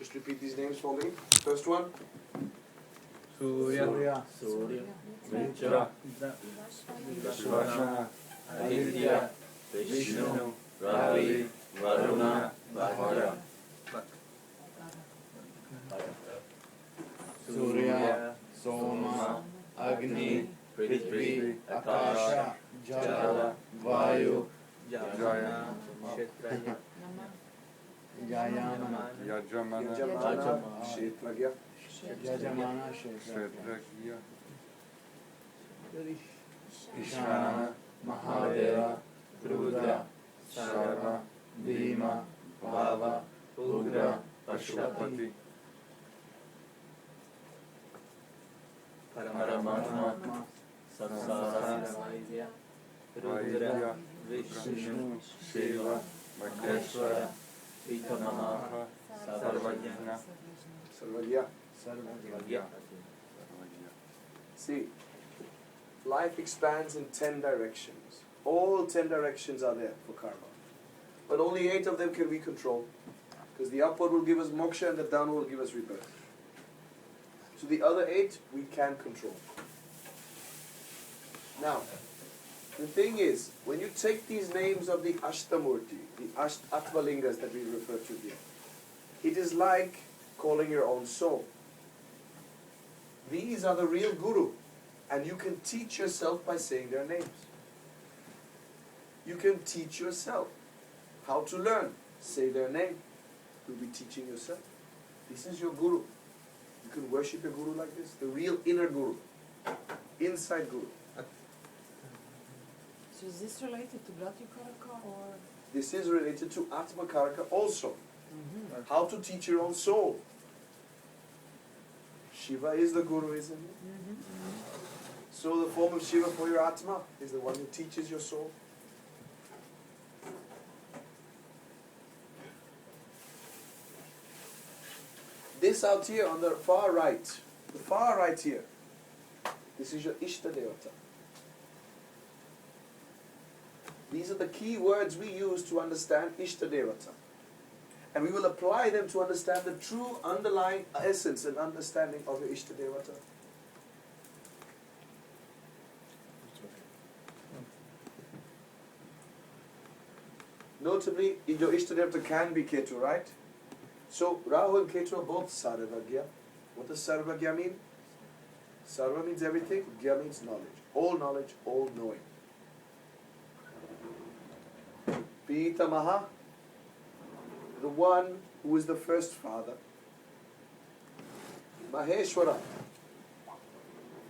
Just repeat these names for me. First one. Surya, Mitra, Vishwana, Aditya, Vishnu, Ravi, Varuna, Bhadra. Surya, Soma, Agni, Prithvi, Akasha, Jala, Vayu, Jaya, Kshetraya, Yajamana, Kshetragya, Yajamana, Kshetragya, Ishvana, Mahadeva, Rudra, Sarva, Bhima, Bhava, Ugra, Pashupati, Paramatma, Samsara, Rudra, Vishnu, Shiva, Makeshwara, Vitamamaha, Sarvajna, Sarvagya. See, life expands in 10 directions. All 10 directions are there for karma. But only 8 of them can we control. Because the upward will give us moksha and the downward will give us rebirth. So the other 8 we can control. Now, the thing is, when you take these names of the Ashtamurti, the Atmalingas that we refer to here, it is like calling your own soul. These are the real guru, and you can teach yourself by saying their names. You can teach yourself how to learn. Say their name. You'll be teaching yourself. This is your guru. You can worship your guru like this, the real inner guru, inside guru. So is this related to Atma Karaka or? This is related to Atma Karaka also. How to teach your own soul. Shiva is the guru, isn't it? So the form of Shiva for your Atma is the one who teaches your soul. This out here on the far right here, this is your Ishta Devata. These are the key words we use to understand Ishta Devata. And we will apply them to understand the true underlying essence and understanding of your Ishta Devata. Notably, your Ishta Devata can be Ketu, right? So, Rahu and Ketu are both Sarvagya. What does Sarvagya mean? Sarva means everything, Gya means knowledge, all knowing. Pitamaha, the one who is the first father. Maheshwara,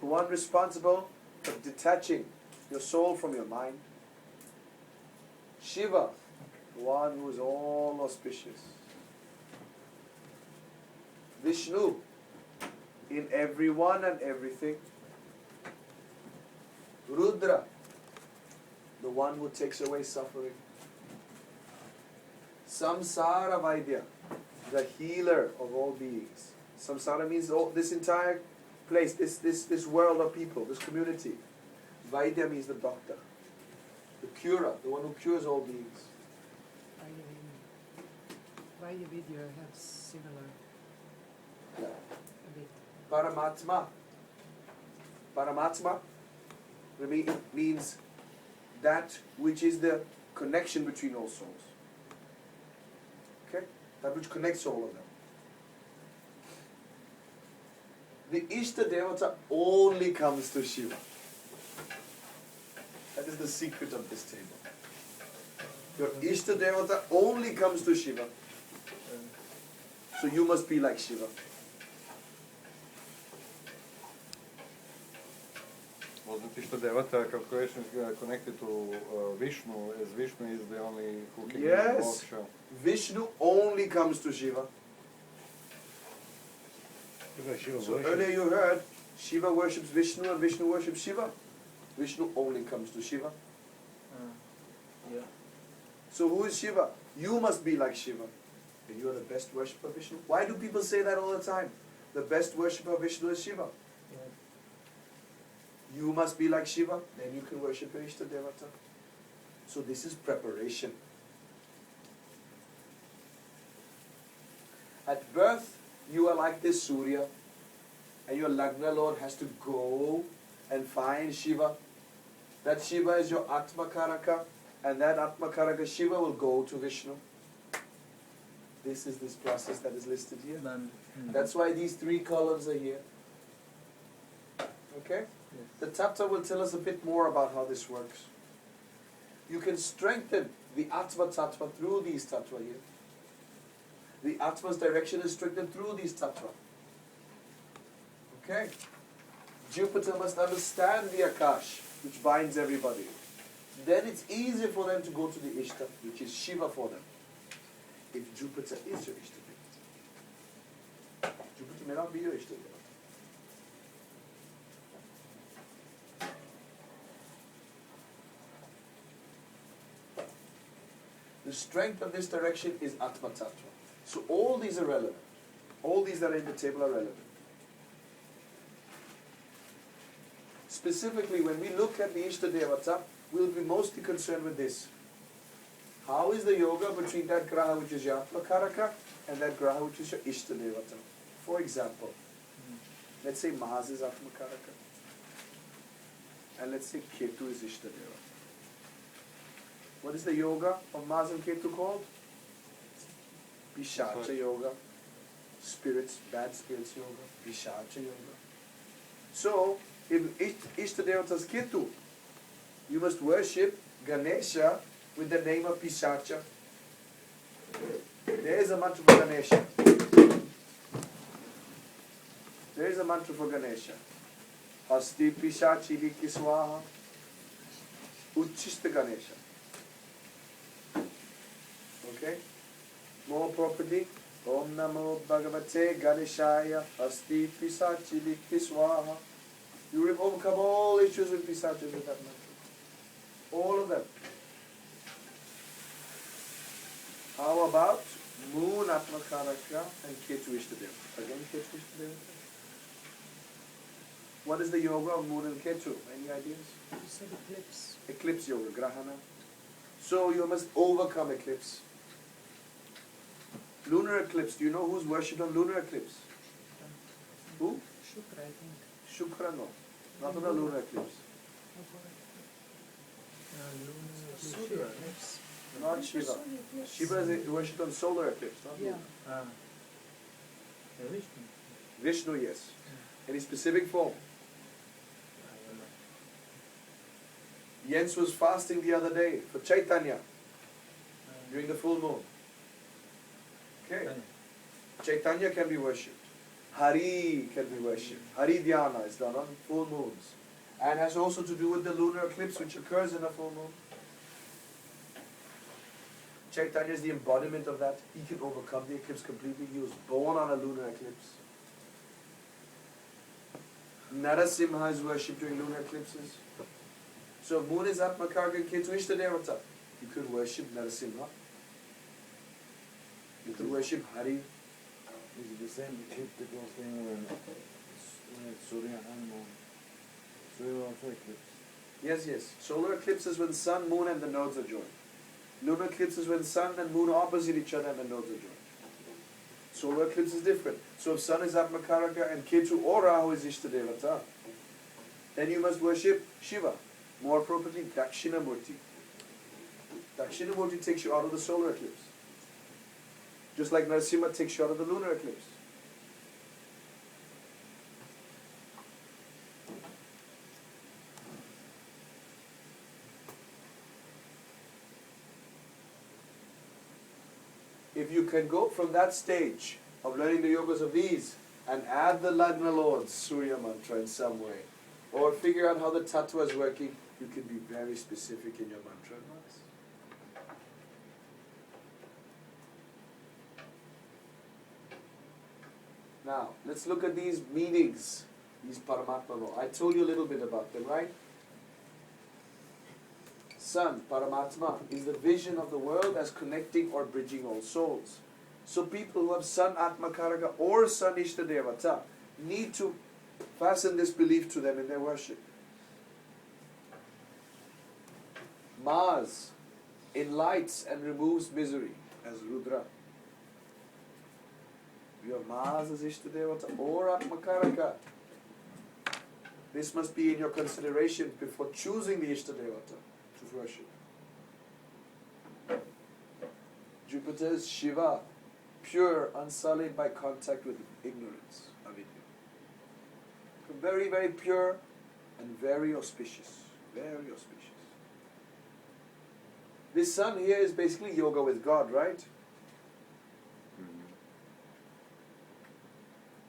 the one responsible for detaching your soul from your mind. Shiva, the one who is all auspicious. Vishnu, in everyone and everything. Rudra, the one who takes away suffering. Samsara Vaidya, the healer of all beings. Samsara means this entire place, this world of people, this community. Vaidya means the doctor, the curer, the one who cures all beings. Vaidya Vidya have similar. Yeah. A bit. Paramatma means that which is the connection between all souls. Okay? That which connects all of them. The Ishta Devata only comes to Shiva. That is the secret of this table. Your Ishta Devata only comes to Shiva. So you must be like Shiva. Wasn't Ishta Devata calculation connected to Vishnu, as Vishnu is the only who can Yes. moksha? Vishnu only comes to Shiva. So earlier you heard Shiva worships Vishnu and Vishnu worships Shiva. Vishnu only comes to Shiva. Yeah. So who is Shiva? You must be like Shiva. And you are the best worshipper of Vishnu. Why do people say that all the time? The best worshipper of Vishnu is Shiva. You must be like Shiva, then you can worship your Ishta Devata. So this is preparation. At birth, you are like this Surya, and your Lagna Lord has to go and find Shiva. That Shiva is your Atma Karaka, and that Atma Karaka Shiva will go to Vishnu. This is this process that is listed here. That's why these three columns are here. Okay? Yes. The Tattva will tell us a bit more about how this works. You can strengthen the Atma Tattva through these Tattva here. The Atma's direction is strengthened through these Tattva. Okay? Jupiter must understand the Akash, which binds everybody. Then it's easier for them to go to the Ishta, which is Shiva for them. If Jupiter is your Ishta Devata. Jupiter may not be your Ishta Devata. The strength of this direction is Atma Tattva. So all these are relevant. All these that are in the table are relevant. Specifically, when we look at the Ishta Devata, we'll be mostly concerned with this. How is the yoga between that graha which is your Atma Karaka and that graha which is your Ishta Devata? For example, let's say Mars is Atma Karaka, and let's say Ketu is Ishta Devata. What is the yoga of Mars and Ketu called? Pishacha Yoga. Spirits, bad spirits yoga. Pishacha Yoga. So, in Ishta Devata's Ketu, you must worship Ganesha with the name of Pishacha. There is a mantra for Ganesha. There is a mantra for Ganesha. Asti Pishachi Likiswaha. Uchishta Ganesha. Okay? More properly. Om Namo Bhagavate Ganeshaya Asti Pisachi Likiswaha. You will overcome all issues with Pisachas with that mantra. All of them. How about Moon Atma Karaka and Ketu Ishtadeva? Again, Ketu Ishtadeva. What is the yoga of Moon and Ketu? Any ideas? You said eclipse. Eclipse yoga, Grahana. So you must overcome eclipse. Lunar eclipse. Do you know who's worshipped on lunar eclipse? Who? Shukra, I think. Shukra, no. Not on a lunar eclipse. Solar eclipse. Not Shiva. Shiva is worshipped on solar eclipse, not Yeah. lunar. Vishnu. Vishnu, yes. Any specific form? Jens was fasting the other day for Chaitanya during the full moon. Okay. Chaitanya can be worshipped. Hari can be worshipped. Hari Dhyana is done on full moons. And has also to do with the lunar eclipse which occurs in a full moon. Chaitanya is the embodiment of that. He can overcome the eclipse completely. He was born on a lunar eclipse. Narasimha is worshipped during lunar eclipses. So moon is Atma Karaka and Ketu Ishta Devata. You could worship Narasimha. You could worship Hari. Is it the same ecliptical thing when it's Surya and Moon? Surya also eclipse. Yes, yes. Solar eclipse is when sun, moon and the nodes are joined. Lunar eclipse is when sun and moon are opposite each other and the nodes are joined. Solar eclipse is different. So if sun is Atma Karaka and Ketu or Rahu is Ishta Devata, then you must worship Shiva. More appropriately, Dakshinamurti. Dakshinamurti takes you out of the solar eclipse. Just like Narasimha takes you out of the lunar eclipse. If you can go from that stage of learning the yogas of these and add the Lagna Lords, Surya mantra in some way, or figure out how the tattva is working, you can be very specific in your mantra. Now, let's look at these meanings, these Paramatma law. I told you a little bit about them, right? Sun, Paramatma, is the vision of the world as connecting or bridging all souls. So people who have Sun Atma Karaka or Sun Ishta Devata need to fasten this belief to them in their worship. Mars enlightens and removes misery as Rudra. You have Mars as Ishtadevata or Atma Karaka. This must be in your consideration before choosing the Ishtadevata to worship. Jupiter is Shiva, pure, unsullied by contact with ignorance, avidya. Very, very pure and very auspicious. Very auspicious. This sun here is basically yoga with God, right?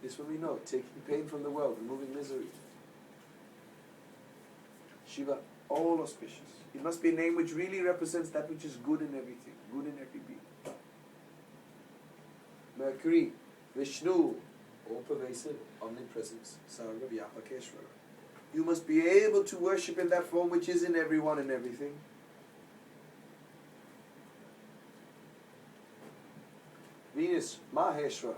This one we know, taking pain from the world, removing misery. Shiva, all auspicious. It must be a name which really represents that which is good in everything, good in every being. Mercury, Vishnu, all pervasive, omnipresence, Sarva Vyapakeshvara. You must be able to worship in that form which is in everyone and everything. Venus, Maheshwara,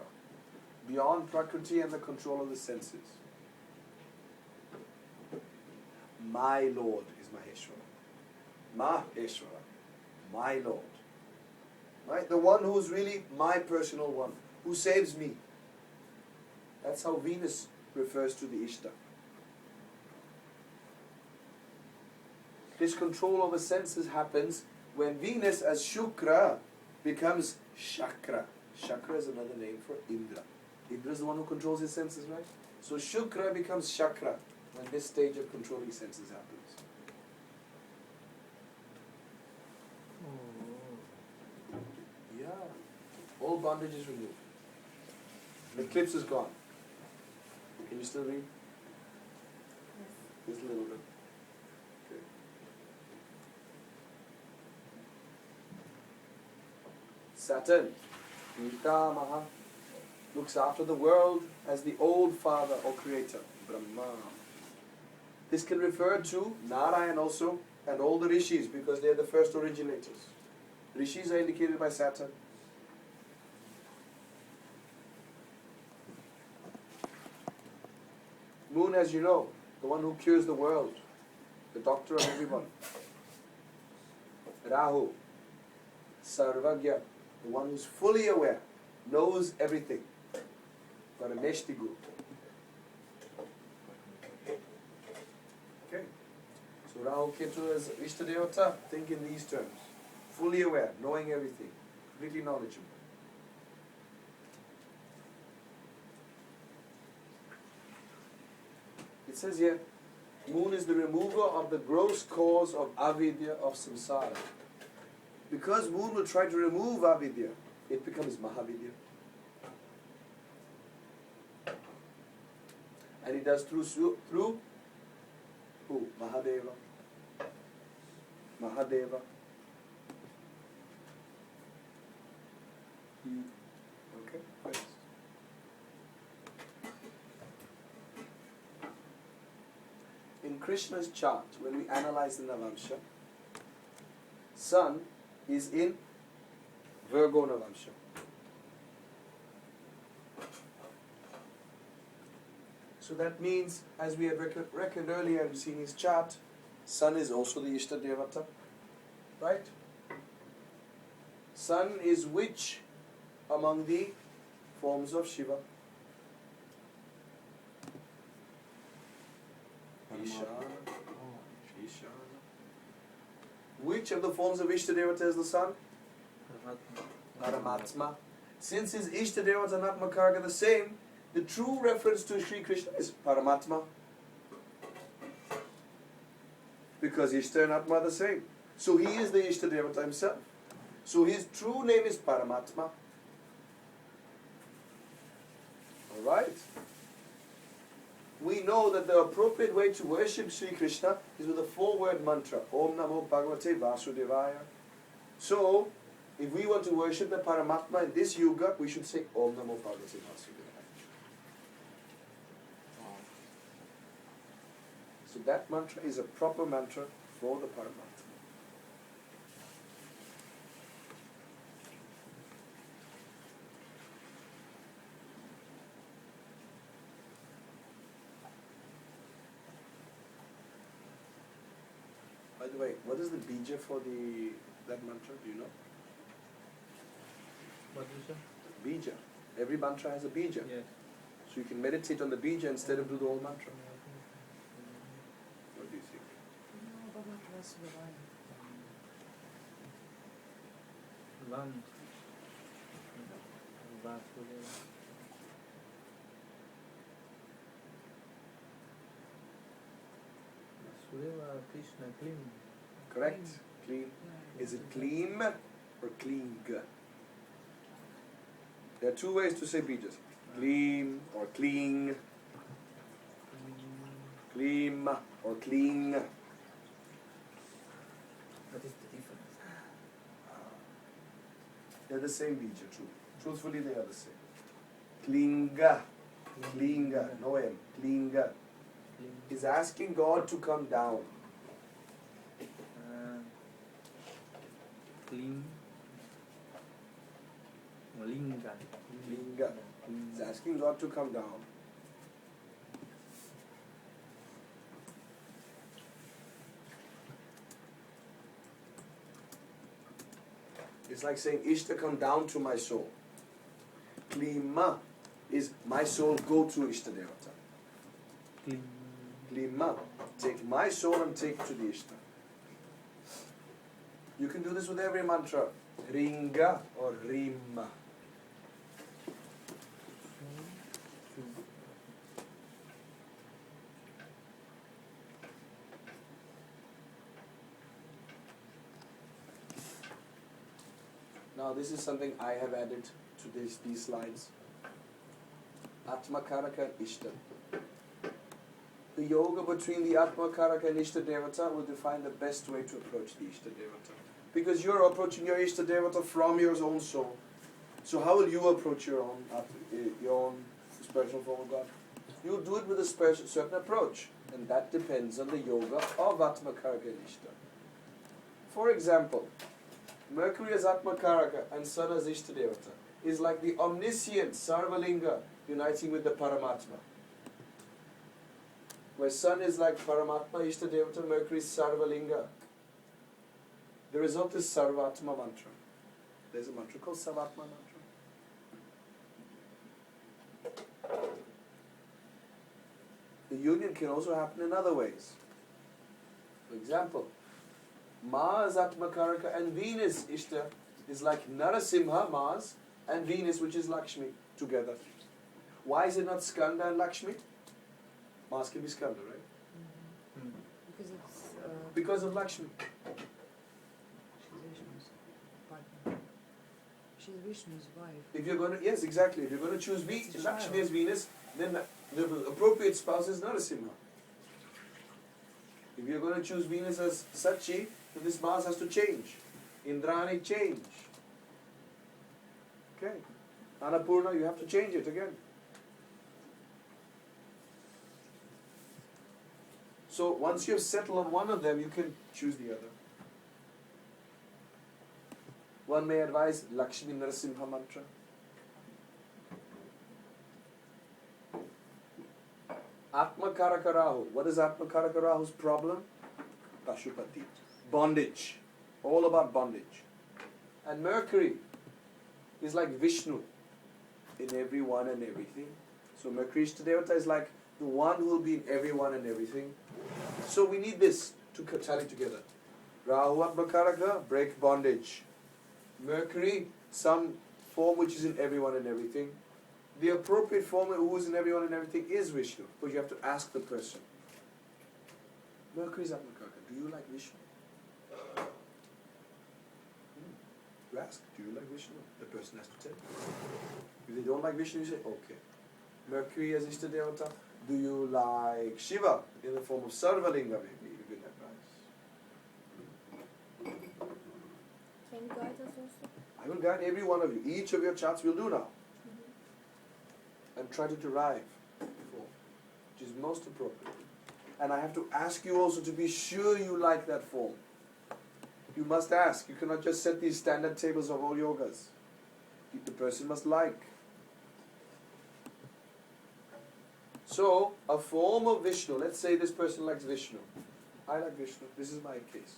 beyond Prakriti and the control of the senses. My Lord is Maheshwara. Maheshwara, my Lord. Right? The one who's really my personal one, who saves me. That's how Venus refers to the Ishta. This control over senses happens when Venus as Shukra becomes Shakra. Shakra is another name for Indra. Indra is the one who controls his senses, right? So Shukra becomes Chakra when this stage of controlling senses happens. Yeah. All bondage is removed. The eclipse is gone. Can you still read? Just a little bit. Okay. Saturn, Pitamaha, looks after the world as the old father or creator, Brahma. This can refer to Narayan also and all the rishis because they are the first originators. Rishis are indicated by Saturn. Moon, as you know, the one who cures the world, the doctor of everyone. Rahu, Sarvagya, the one who's fully aware, knows everything. Parameshtigu. Okay. So Rahu Ketu as Ishtadevata, think in these terms. Fully aware, knowing everything, completely knowledgeable. It says here, Moon is the remover of the gross cause of avidya, of samsara. Because Moon will try to remove avidya, it becomes Mahavidya. And he does through who? Mahadeva. Mahadeva. Okay, thanks. In Krishna's chart, when we analyze the Navamsha, Sun is in Virgo Navamsha. So that means, as we have reckoned earlier and seen his chart, Sun is also the Ishta Devata, right? Sun is which among the forms of Shiva? Ishana. Ishana. Which of the forms of Ishta Devata is the Sun? Paramatma. Since his Ishta Devata and Atma Karaka are the same, the true reference to Sri Krishna is Paramatma. Because Ishta and Atma are the same. So he is the Ishta Devata himself. So his true name is Paramatma. Alright? We know that the appropriate way to worship Sri Krishna is with a 4-word mantra. Om Namo Bhagavate Vasudevaya. So, if we want to worship the Paramatma in this yuga, we should say Om Namo Bhagavate Vasudevaya. So that mantra is a proper mantra for the Paramatma. By the way, what is the bija for that mantra? Do you know? What is it? Bija. Every mantra has a bija. Yes. So you can meditate on the bija instead of do the whole mantra. What do you think? No, Baba Vasudevaya. Vam. Vasudeva. Vasudeva, Krishna, Klim. Correct? Clean. Is it clean or clean? There are two ways to say bijas. Clean or clean. Clean or clean. What is the difference? They're the same bija, true. Truthfully, they are the same. Klinga. Klinga. No M. Klinga. Is asking God to come down. Kling. Linga. Linga. Is asking God to come down. It's like saying, Ishta, come down to my soul. Klima is my soul go to Ishta Devata. Kling. Klima, take my soul and take to the Ishta. You can do this with every mantra. Ringa or Rima. Now this is something I have added to these slides. Atma Karaka and Ishta. The yoga between the Atma Karaka and Ishta Devata will define the best way to approach the Ishta Devata. Because you're approaching your Ishta Devata from your own soul. So how will you approach your own spiritual form of God? You do it with a certain approach. And that depends on the yoga of Atma Karaka and Ishta. For example, Mercury as Atma Karaka and Sun as Ishta Devata is like the omniscient Sarvalinga uniting with the Paramatma. Where Sun is like Paramatma, Ishta Devata, Mercury is Sarvalinga. The result is Sarvatma mantra. There's a mantra called Sarvatma mantra. The union can also happen in other ways. For example, Mars, Atma Karaka, and Venus, Ishta, is like Narasimha, Mars, and Venus, which is Lakshmi, together. Why is it not Skanda and Lakshmi? Mars can be Skanda, right? Because it's Because of Lakshmi. she's Vishnu's partner. She's Vishnu's wife. If you're going to, yes, exactly. If you're going to choose It's a Lakshmi child. as Venus, then the appropriate spouse is Narasimha. If you're going to choose Venus as Sachi, then this Mars has to change. Indrani change. Okay. Annapurna, you have to change it again. So once you have settled on one of them, you can choose the other. One may advise Lakshmi Narasimha mantra. Atma Karaka Rahu. What is Atma Karaka Rahu's problem? Pashupati. Bondage. All about bondage. And Mercury is like Vishnu in everyone and everything. So Mercury Ishtadevata is like the one who will be in everyone and everything. So we need this to tally together. Rahu Atma Karaka, break bondage. Mercury, some form which is in everyone and everything. The appropriate form who is in everyone and everything is Vishnu. But you have to ask the person. Mercury is Atma Karaka. Do you like Vishnu? You ask, do you like Vishnu? The person has to tell you. If they don't like Vishnu, you say, okay. Mercury as Ishtadevata. Do you like Shiva in the form of Sarvalinga maybe? You can advise. Can you guide us also? I will guide every one of you. Each of your charts will do now. And try to derive the form, which is most appropriate. And I have to ask you also to be sure you like that form. You must ask. You cannot just set these standard tables of all yogas. The person must like. So, a form of Vishnu. Let's say this person likes Vishnu. I like Vishnu. This is my case.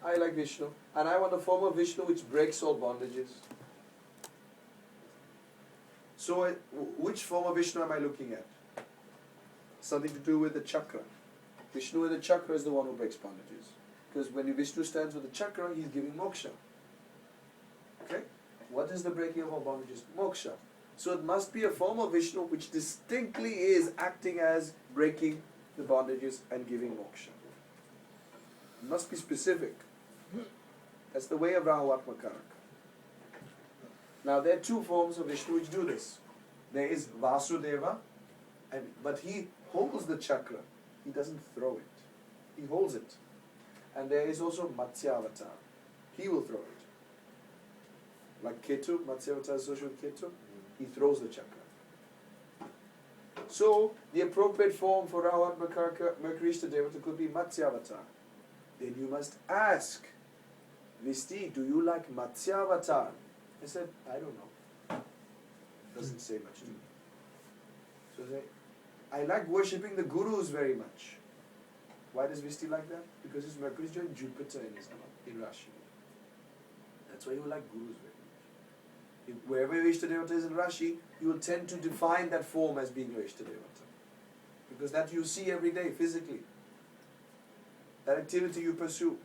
I like Vishnu. And I want a form of Vishnu which breaks all bondages. So, which form of Vishnu am I looking at? Something to do with the chakra. Vishnu with the chakra is the one who breaks bondages. Because when Vishnu stands with the chakra, he's giving moksha. Okay? What is the breaking of all bondages? Moksha. So it must be a form of Vishnu which distinctly is acting as breaking the bondages and giving moksha. It must be specific. That's the way of Rahu Atma Karaka. Now there are two forms of Vishnu which do this. There is Vasudeva, but he holds the chakra. He doesn't throw it. He holds it. And there is also Matsyavatar. He will throw it. Like Ketu, Matsyavatar is associated with Ketu. He throws the chakra. So the appropriate form for Rahu Atma Karaka, Mercury Ishtadevata could be Matsyavatar. Then you must ask, Visti, do you like Matsyavatar? I said, I don't know. Doesn't say much to me. So they, I like worshipping the gurus very much. Why does Visti like that? Because his Mercury is joined Jupiter in his in Rashi. That's why you like gurus very much. If wherever your Ishtadevata is in Rashi, you will tend to define that form as being your Ishtadevata. Because that you see every day physically. That activity you pursue.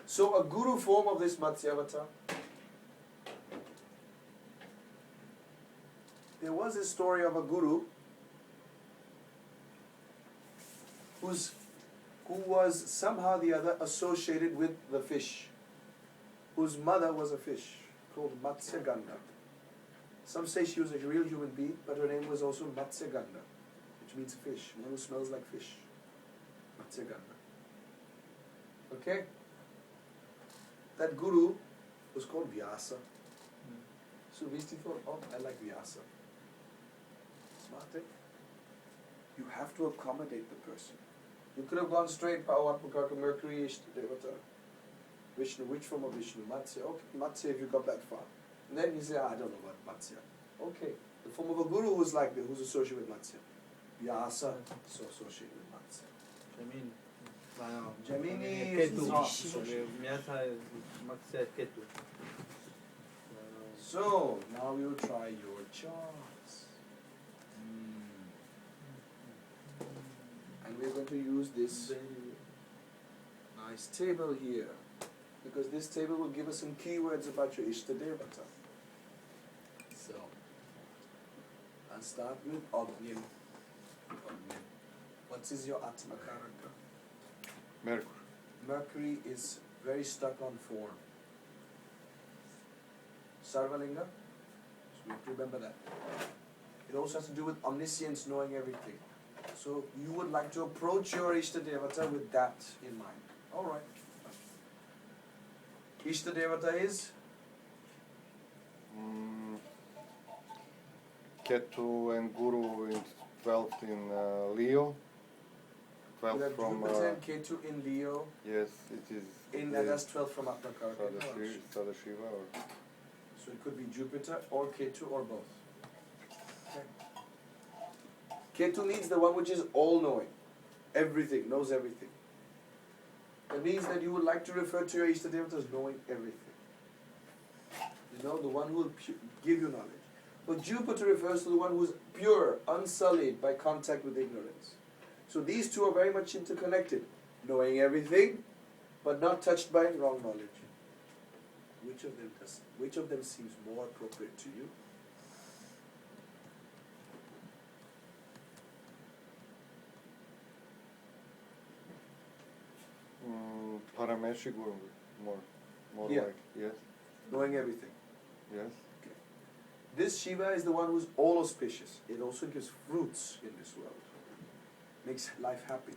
So a guru form of this Matsyavatar. There was a story of a guru who was somehow or the other associated with the fish, whose mother was a fish called Matsyagandha. Some say she was a real human being, but her name was also Matsyagandha, which means fish, one who smells like fish. Matsyagandha. Okay? That guru was called Vyasa. So Vishnu thought, oh, I like Vyasa. Smart, eh? You have to accommodate the person. You could have gone straight, Atma Karaka, Mercury, Ishtadevata, Vishnu, which form of Vishnu? Matsya. Okay, Matsya if you got that far. And then he said, I don't know about Matsya. Okay, the form of a guru who's like that, who's associated with Matsya. Vyasa, so associated with Matsya. Jaimini. Jaimini Ketu. is not associated. Vyasa is Matsya Ketu. So, now we will try your charts. And we're going to use this nice table here, because this table will give us some keywords about your Ishtadevata. So, I'll start with Agnim. What is your Atma Karaka? Mercury. Mercury is very stuck on form. Sarvalinga, so we have to remember that. It also has to do with omniscience, knowing everything. So you would like to approach your Ishtadevata with that in mind. Alright. Ishtadevata is? Ketu and Guru in 12th in Leo. You 12th have from Jupiter and Ketu in Leo. yes, it is And that's 12 from Atma Karaka. Sadashiva or So it could be Jupiter or Ketu or both. Okay. Ketu means the one which is all-knowing. Everything, knows everything. That means that you would like to refer to your Ishtadevata as knowing everything. You know, the one who will give you knowledge. But Jupiter refers to the one who is pure, unsullied by contact with ignorance. So these two are very much interconnected. Knowing everything, but not touched by wrong knowledge. Which of them seems more appropriate to you? Parameshi Guru, more Yeah. like, yes, Knowing everything. yes. This Shiva is the one who's all auspicious. It also gives fruits in this world. Makes life happy.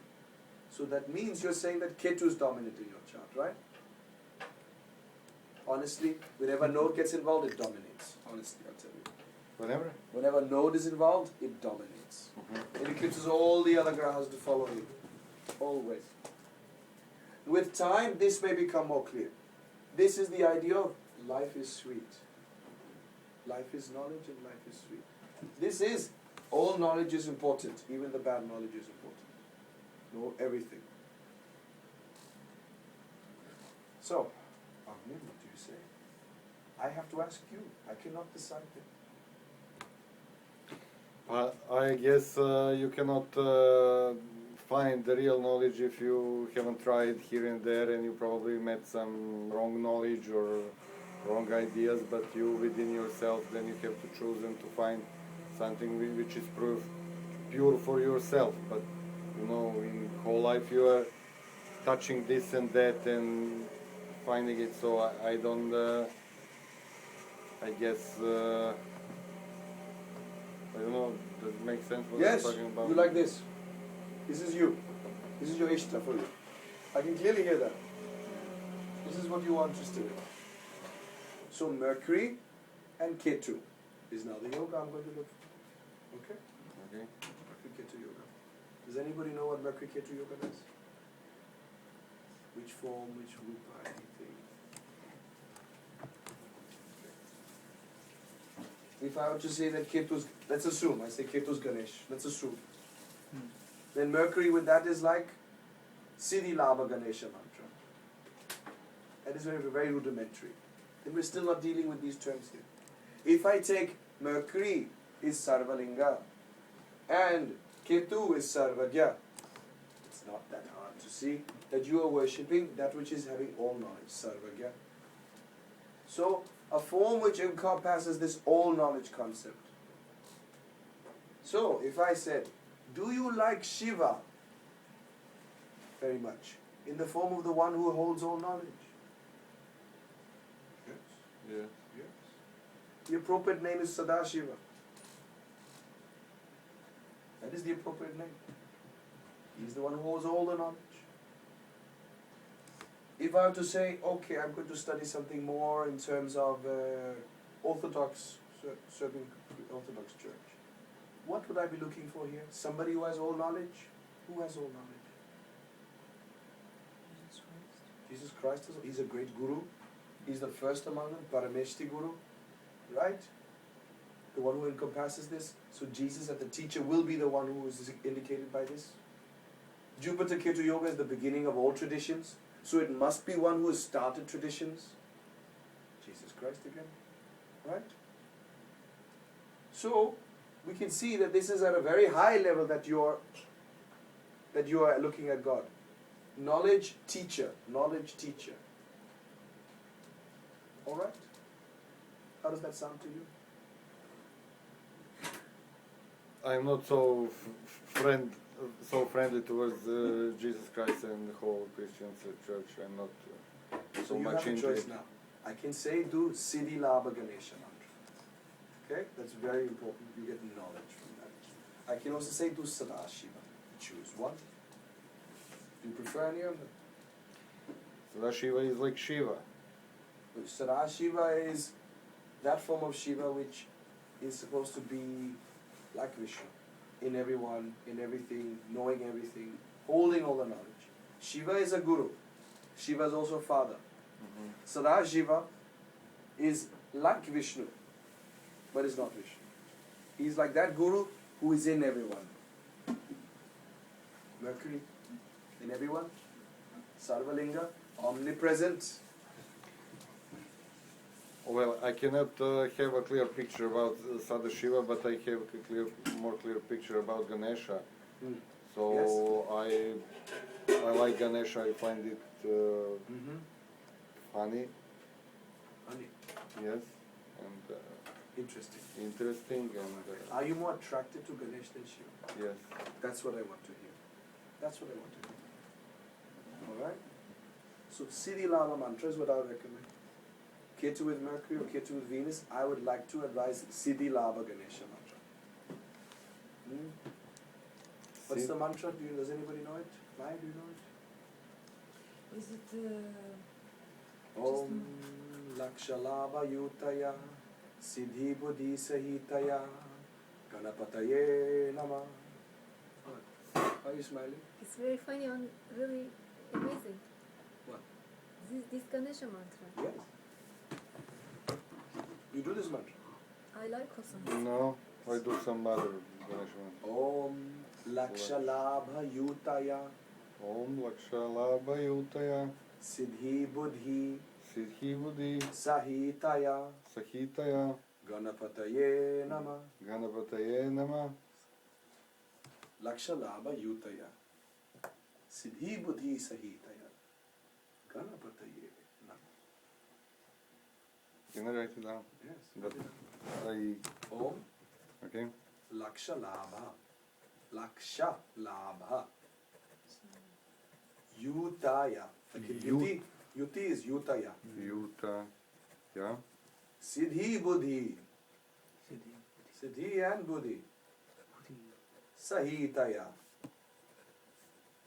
So that means you're saying that Ketu is dominant in your chart, right? Honestly, whenever node gets involved, it dominates. Honestly, I'll tell you. Whenever. Whenever node is involved, it dominates. It eclipses all the other grahas to follow you. Always. With time, this may become more clear. This is the idea of life is sweet. Life is knowledge and life is sweet. This is, all knowledge is important. Even the bad knowledge is important. Know everything. So, Agni, what do you say? I have to ask you. I cannot decide that. I guess you cannot find the real knowledge if you haven't tried here and there, and you probably met some wrong knowledge or wrong ideas, but you within yourself, then you have to choose and to find something which is pure for yourself. But you know, in whole life you are touching this and that and finding it. So I don't. I guess. I don't know. Does it make sense what Yes, I'm talking about? you like this. This is you. This is your Ishta for you. I can clearly hear that. This is what you are interested in. So Mercury and Ketu is now the yoga I'm going to look for. Okay? Okay. Mercury Ketu yoga. Does anybody know what Mercury Ketu yoga does? Which form, which rupa, anything? If I were to say that Ketu's, let's assume, I say Ketu's Ganesh, let's assume. Then Mercury with that is like Siddhi Labha Ganesha mantra. That is very, very rudimentary. Then we're still not dealing with these terms here. If I take Mercury is Sarvalinga and Ketu is Sarvagya, it's not that hard to see that you are worshipping that which is having all knowledge, Sarvagya. So, a form which encompasses this all knowledge concept. So, if I said, do you like Shiva very much in the form of the one who holds all knowledge? Yes. Yeah. Yes. The appropriate name is Sadashiva. That is the appropriate name. He's the one who holds all the knowledge. If I were to say, okay, I'm going to study something more in terms of Orthodox, certain Orthodox church, what would I be looking for here? Somebody who has all knowledge? Who has all knowledge? Jesus Christ. Jesus Christ, he's a great guru. He's the first among them, Parameshti Guru, right? The one who encompasses this. So Jesus as the teacher will be the one who is indicated by this. Jupiter Ketu Yoga is the beginning of all traditions. So it must be one who has started traditions. Jesus Christ again, right? So we can see that this is at a very high level that you are looking at God. Knowledge teacher, knowledge teacher. All right? How does that sound to you? I'm not so friendly towards Jesus Christ and the whole Christian church. I'm not So you much have a into choice it. now. I can say do Siddhi Labha Ganesha mantra. Okay? That's very important. You get knowledge from that. I can also say do Sadashiva. Choose one. Do you prefer any of them? Sadashiva is like Shiva. But Sadashiva is that form of Shiva which is supposed to be like Vishnu. In everyone, in everything, knowing everything, holding all the knowledge. Shiva is a guru. Shiva is also a father. Sadashiva is like Vishnu, but is not Vishnu. He is like that guru who is in everyone. Mercury, in everyone. Sarvalinga, omnipresent. Well, I cannot have a clear picture about Sadashiva, but I have a more clear picture about Ganesha. So I like Ganesha. I find it funny. Funny. Yes, and Interesting. interesting, and Are you more attracted to Ganesh than Shiva? yes. That's what I want to hear. That's what I want to hear. Alright? So Siddhi Labha mantra is what I would recommend. Ketu with Mercury or Ketu with Venus, I would like to advise Siddhi Labha Ganesha mantra. What's the mantra? Does anybody know it? Maya, do you know it? Is it Om Lakshalabha Yutaya Siddhi Buddhi Sahitaya Ganapataye Nama. Are you smiling? It's very funny and really amazing. What? This Ganesha mantra. Yes. You do this mantra. I like also. No, I do some other Ganesha. Om Lakshalabha Yutaya Om Lakshalabha Yutaya Siddhi Buddhi Siddhi Buddhi Sahitaya Sahitaya Ganapataye Nama. Ganapataye Nama. Lakshalabha Yutaya. Siddhi Buddhi Sahitaya. Ganapataye Nama. Can I write it down? Yes. But I. Om Okay. Lakshalabha. Lakshalabha. Yutaya. Okay, Yuti. Yuti is Yutaya. Yuta. Yeah. Siddhi Buddhi. Siddhi. Siddhi and Buddhi. Sahitaya.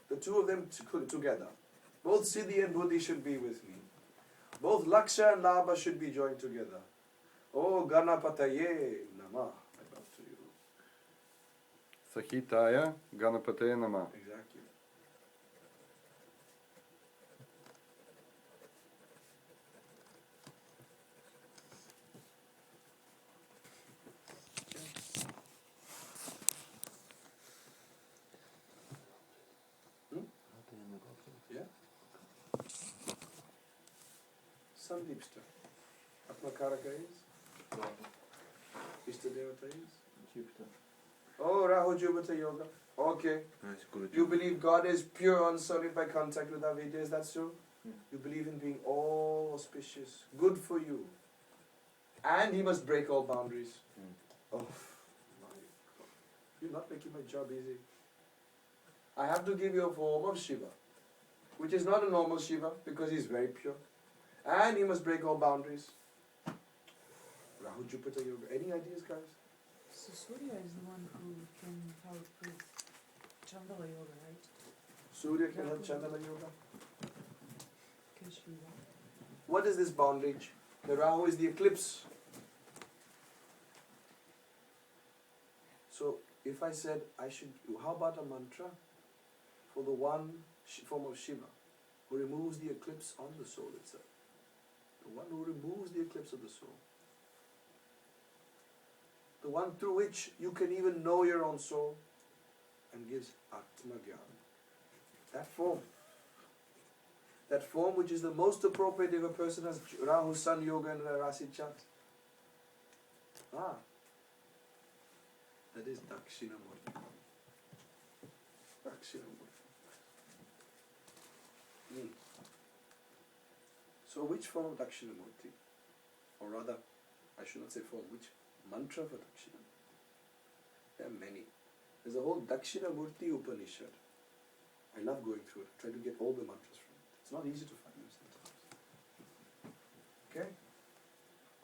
The two of them together. Both Siddhi and Buddhi should be with me. Both Laksha and Labha should be joined together. Oh Ganapataye Namah. I bow to you. Sahitaya Ganapataye Nama. Exactly. Yeah? Sandeepsta. Atma Karaka is? Ishta Devata is? Jupiter. Oh, Rahu Jupiter Yoga. Okay. Nice, good. You believe God is pure, unsullied by contact with our Vedas, that's true? Yeah. You believe in being all auspicious, good for you. And he must break all boundaries. Oh, my God. You're not making my job easy. I have to give you a form of Shiva, which is not a normal Shiva because he's very pure. And he must break all boundaries. Rahu Jupiter Yoga. Any ideas, guys? So Surya is the one who can help with Chandala Yoga, right? Surya can help Chandala Yoga. Keshava. What is this bondage? The Rahu is the eclipse. So, if I said I should, how about a mantra for the one form of Shiva who removes the eclipse on the soul itself? The one who removes the eclipse of the soul. The one through which you can even know your own soul and gives Atma Jnana. That form. That form which is the most appropriate if a person has Rahu, Sun Yoga and a Rasi Chat. That is Dakshinamurti. Dakshinamurti. So which form of Dakshinamurti? Or rather, I should not say form, which mantra for Dakshinamurti? There are many. There's a whole Dakshinamurti Upanishad. I love going through it. I try to get all the mantras from it. It's not easy to find them sometimes. Okay?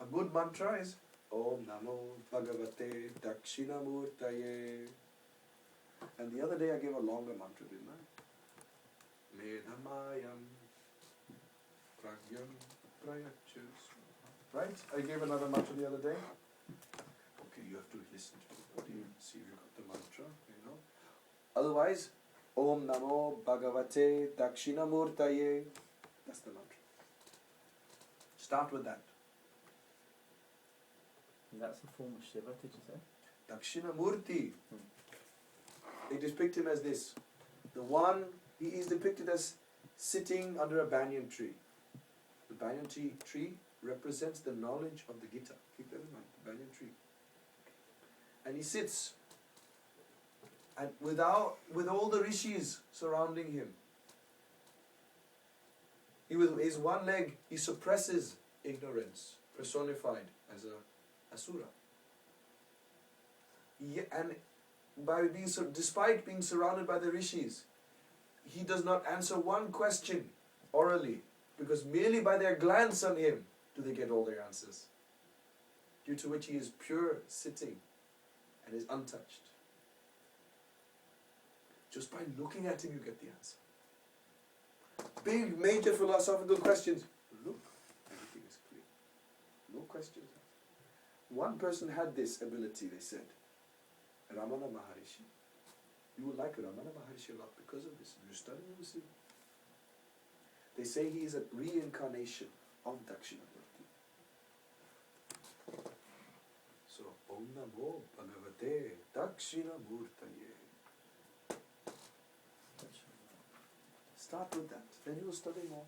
A good mantra is Om Namo Bhagavate Dakshinamurtaye. And the other day I gave a longer mantra, didn't I? Medhamayam Pragyam Prayachus. Right? I gave another mantra the other day. Okay, you have to listen to the body and see if you got the mantra, you know. Otherwise, Om Namo Bhagavate Dakshinamurtaye. That's the mantra. Start with that. And that's the form of Shiva, did you say? Dakshinamurti. They depict him as this. The one, he is depicted as sitting under a banyan tree. The banyan tree represents the knowledge of the Gita. Keep that in mind, the banyan tree. And he sits, and with all the rishis surrounding him. He with his one leg, he suppresses ignorance, personified as a asura. And despite being surrounded by the rishis, he does not answer one question orally, because merely by their glance on him do they get all their answers. Due to which he is pure sitting and is untouched. Just by looking at him you get the answer. Big major philosophical questions, look, everything is clear. No questions. One person had this ability, they said. Ramana Maharishi. You will like Ramana Maharishi a lot because of this. If you study, you will see. They say he is a reincarnation of Dakshinamurti. So, Om Namo Bhagavate Dakshinamurtaye. Start with that. Then you will study more.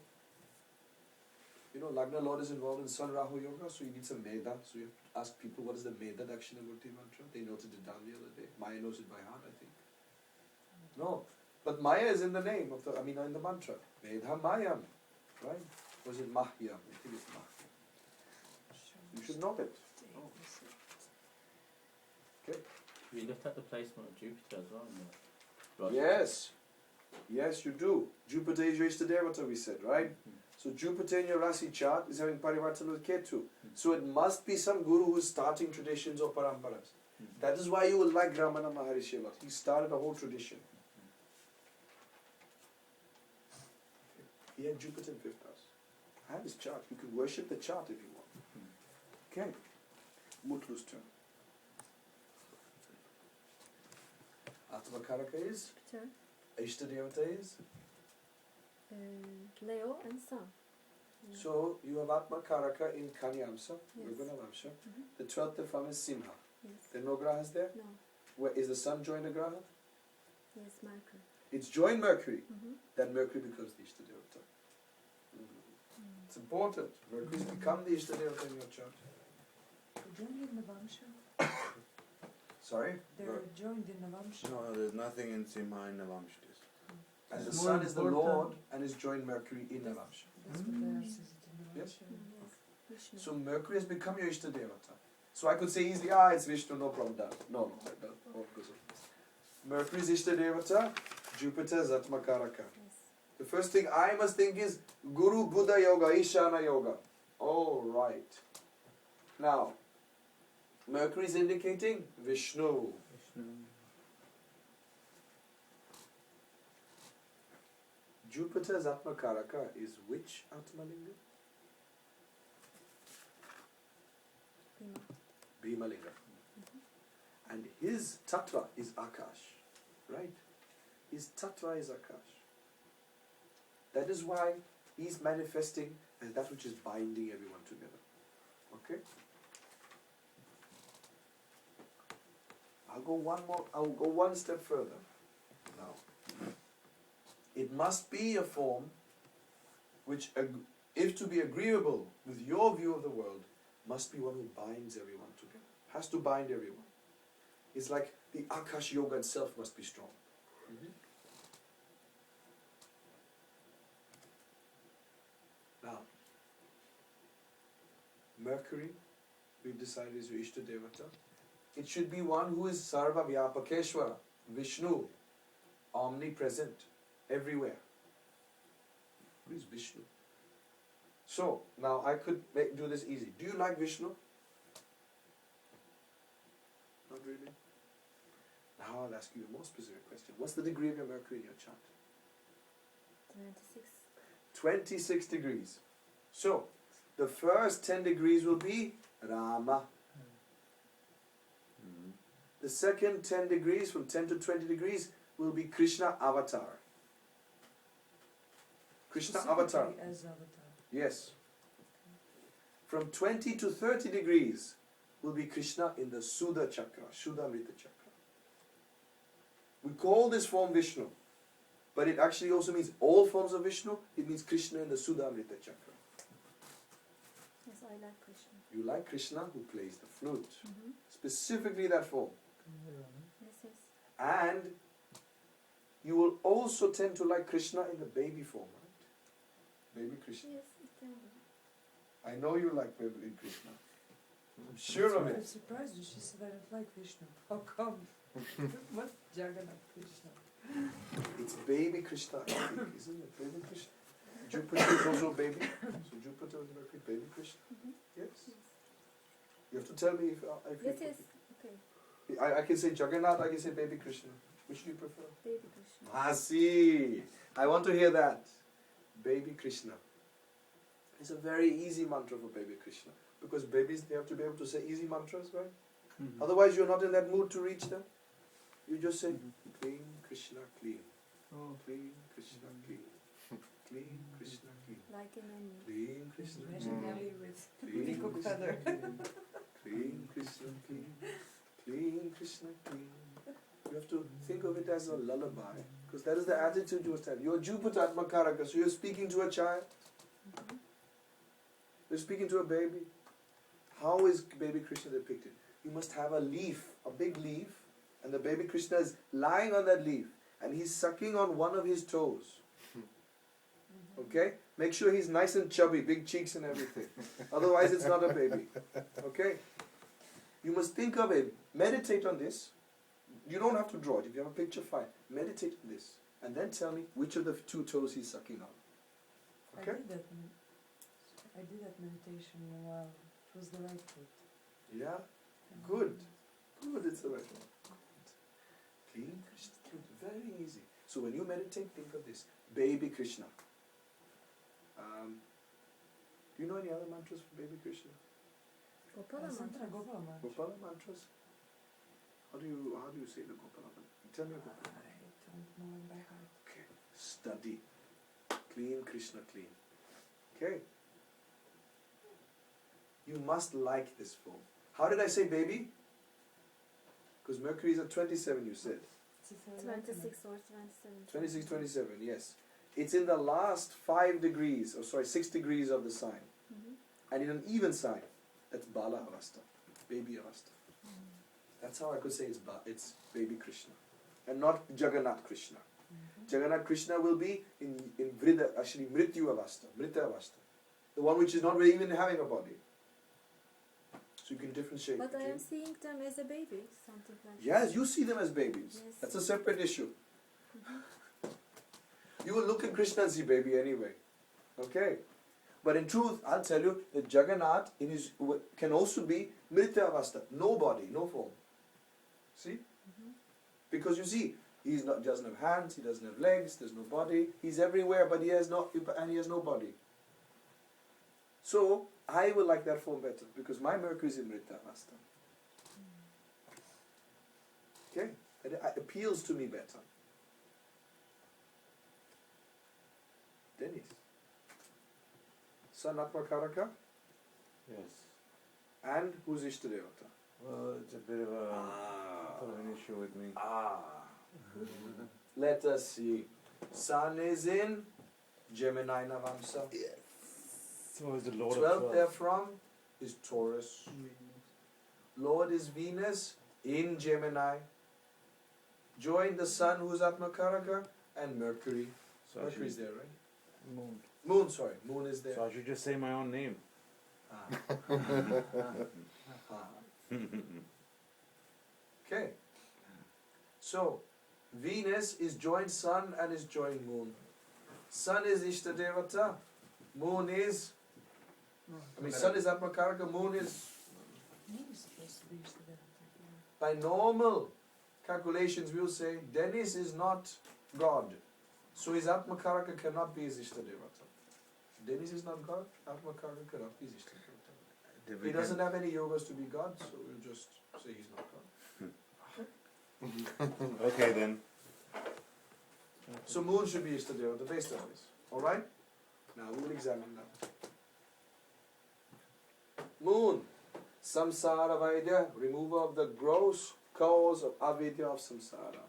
You know, Lagna Lord is involved in Sun Rahu Yoga, so you need some Meda. So you have to ask people what is the Meda Dakshinamurti mantra. They noted it down the other day. Maya knows it by heart, I think. No, but Maya is in the name of the, in the mantra. Medha Mayam, right? Or is it Mahya? I think it's Mahya. You should know it. Oh. Okay. We looked at the placement of Jupiter as well. In the Right. Yes. Yes, you do. Jupiter is your Ishtadevata, we said, right? So Jupiter in your Rasi chart is having Parivartana with Ketu. So it must be some guru who's starting traditions or paramparas. That is why you will like Ramana Maharishi a lot. He started a whole tradition. He had Jupiter in 5th house. I have his chart. You can worship the chart if you want. Okay. Mutlu's turn. Atma Karaka is? Jupiter, Ishtadevata is? Leo and Sun. So you have Atma Karaka in Kanyamsa, Yes. Ruganavamsha. Mhm. The 12th from is Simha. Yes. There are no grahas there? No. Where is the sun joined a graha? Yes, Mercury. It's joined Mercury. Mm-hmm. Then Mercury becomes the Ishtadevata. It's important. Mercury's become the Ishtadevata in your chart. They're joined in Navamsha. Sorry? They're joined in Navamsha. No, there's nothing in Simha in Navamshtis. And the It's sun more is the important. Lord and is joined Mercury in Navamsha. That's what they says it in Yes. Navamsha. Yes. Vishnu. So Mercury has become your Ishtadevata. So I could say easily, it's Vishnu, no problem. Done. No, that won't go so. Mercury is Ishtadevata, Jupiter is Atma Karaka. Yes. The first thing I must think is Guru Buddha Yoga, Ishana Yoga. All right. Now, Mercury is indicating Vishnu. Vishnu. Jupiter's Atma Karaka is which Atmalinga? Bhima. Bhimalinga. And his Tattva is Akash. Right? His Tattva is Akash. That is why he's manifesting as that which is binding everyone together. Okay? I'll go one step further. Now, it must be a form which, if to be agreeable with your view of the world, must be one who binds everyone together. Has to bind everyone. It's like the Akash Yoga itself must be strong. Now, Mercury, we've decided is your Ishta Devata. It should be one who is Sarva Vyapakeshwara, Vishnu, omnipresent, everywhere. Who is Vishnu? So, now I could do this easy. Do you like Vishnu? Not really? Now I'll ask you a more specific question. What's the degree of your Mercury in your chart? 26. 26 degrees. So, the first 10 degrees will be Rama. The second 10 degrees, from 10 to 20 degrees, will be Krishna Avatar. Krishna Avatar. Specifically as Avatar. Yes. From 20 to 30 degrees will be Krishna in the Sudha Chakra, Shuddhamrita Chakra. We call this form Vishnu, but it actually also means all forms of Vishnu. It means Krishna in the Shuddhamrita Chakra. Yes, I like Krishna. You like Krishna who plays the flute, Mm-hmm. specifically that form. Yes, yes. And you will also tend to like Krishna in the baby form, right? Baby Krishna. Yes, it can be. I know you like baby Krishna. I'm sure of I'm it. surprised that she said I don't like Vishnu. How come? What Jagannath Krishna? It's baby Krishna, I think, isn't it? Baby Krishna. Jupiter is also baby. So Jupiter is Mercury, baby Krishna. Mm-hmm. Yes. Yes. You have to tell me if Yes, you. yes. Okay. I can say Jagannath, I can say baby Krishna. Which do you prefer? Baby Krishna. Ah, see. I want to hear that. Baby Krishna. It's a very easy mantra for baby Krishna. Because babies, they have to be able to say easy mantras, right? Mm-hmm. Otherwise, you're not in that mood to reach them. You just say, clean Krishna, clean. Oh. Clean Krishna, clean. Clean Krishna, clean. Like a menu. Clean Krishna, Imagine clean. Nelly with Clean peacock Krishna, feather. clean Krishna, clean. Clean Krishna, clean. You have to think of it as a lullaby. Because that is the attitude you must have. You're Jupiter Atma Karaka, so you're speaking to a child. Mm-hmm. They're speaking to a baby. How is baby Krishna depicted? You must have a leaf, a big leaf, and the baby Krishna is lying on that leaf, and he's sucking on one of his toes. Okay? Make sure he's nice and chubby, big cheeks and everything. Otherwise, it's not a baby. Okay? You must think of it. Meditate on this. You don't have to draw it. If you have a picture, fine. Meditate on this. And then tell me which of the two toes he's sucking on. Okay? I did that meditation a while. It was the right foot. Yeah? Good. Good, it's the right one. Clean Krishna. Good. Very easy. So when you meditate, think of this. Baby Krishna. Do you know any other mantras for baby Krishna? Gopala Mantra, mantra. Gopala mantra. Gopala mantras? How do you say the Gopala mantra? Tell me a Gopala. I don't know it by heart. Okay. Study. Clean Krishna, clean. Okay. You must like this form. How did I say baby? Because Mercury is at 27, you said. It's a 26 or 27. 26, 27, yes. It's in the last 5 degrees, 6 degrees of the sign. And in an even sign, that's Bala Avasta, baby Avasta. That's how I could say it's baby Krishna. And not Jagannath Krishna. Jagannath Krishna will be in Vrida, actually Mrityu Avasta, Mrita Avasta. The one which is not really even having a body. So you can differentiate. But I between- am seeing them as a baby, something like Yes, you see them as babies. Yes. That's a separate issue. You will look at Krishna and see baby anyway. Okay? But in truth, I'll tell you that Jagannath can also be Mrita Avasta. No body, no form. See? Because you see, he doesn't have hands, he doesn't have legs, there's no body. He's everywhere, but he has no body. So, I will like that form better because my Mercury is in Mrita Avasta. Okay? It appeals to me better. Dennis. Sun Atma Karaka. Yes. And who's Ishtadevata? Well, it's a bit of an issue with me. Let us see. Sun is in Gemini Navamsa. So is the Lord 12th of 12. therefrom is Taurus. Lord is Venus in Gemini. Join the Sun who's Atma Karaka and Mercury. So I Mercury is should, there, right? Moon. Moon, sorry. Moon is there. So I should just say my own name. Ah. Ah. Okay. So, Venus is joined Sun and is joined Moon. Sun is Ishtadevata. Moon is... Sun is Atma Karaka. Moon is... Moon is supposed to be Ishtadevata. By normal calculations, we will say Dennis is not God. So his Atma Karaka cannot be his Ishtadevata. Dennis is not God. Atma Karaka cannot be his Ishtadevata. He doesn't have any yogas to be God, so we'll just say he's not God. Okay then. So Moon should be Ishtadevata based on this. Alright? Now we will examine that. Moon. Samsara Vaidya, remover of the gross cause of avidya of samsara.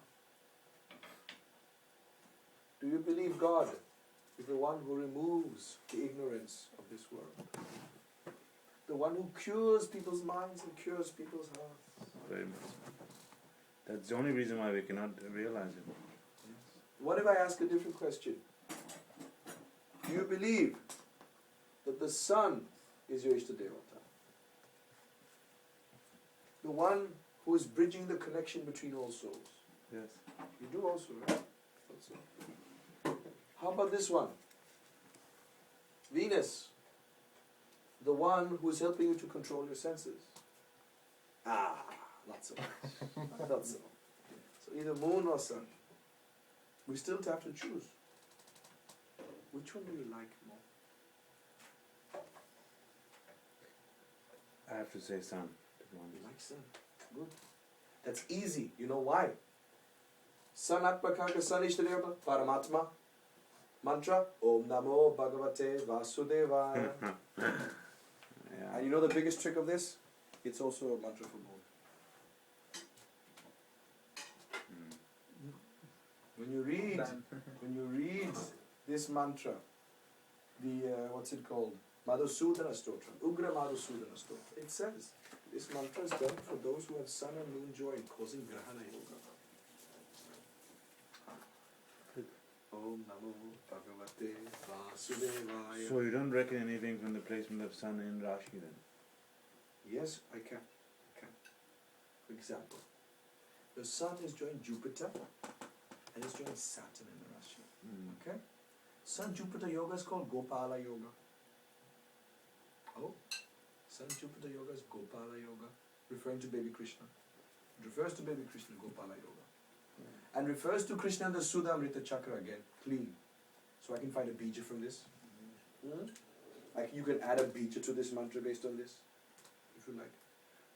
Do you believe God is the one who removes the ignorance of this world? The one who cures people's minds and cures people's hearts? Very much. That's the only reason why we cannot realize it. What if I ask a different question? Do you believe that the sun is your Ishtadevata? The one who is bridging the connection between all souls. Yes. You do also, right? Also. How about this one? Venus. The one who is helping you to control your senses. Ah, not so much. Not so. So either moon or sun. We still have to choose. Which one do you like more? I have to say sun. To be You honest. like sun. Good. That's easy. You know why? Sun Atma Karaka Sun Ishtadeva Paramatma. Mantra Om Namo Bhagavate Vasudevaya. Yeah. And you know the biggest trick of this? It's also a mantra for moon. When you read this mantra, the what's it called? Madhusudana Stotra, Ugra Madhusudana Stotra. It says, this mantra is done for those who have sun and moon joined, causing Grahana Yoga. Om Namo Bhagavate Vasudevaya. So you don't reckon anything from the placement of Sun in Rashi then? Yes, I can. For example, the sun is joined Jupiter and is joined Saturn in the Rashi. Okay? Sun Jupiter Yoga is called Gopala Yoga. Oh, Sun Jupiter Yoga is Gopala Yoga, referring to baby Krishna. It refers to baby Krishna, Gopala Yoga. And refers to Krishna in the Sudamrita Chakra again, clean. So I can find a bija from this. Like you can add a bija to this mantra based on this, if you like.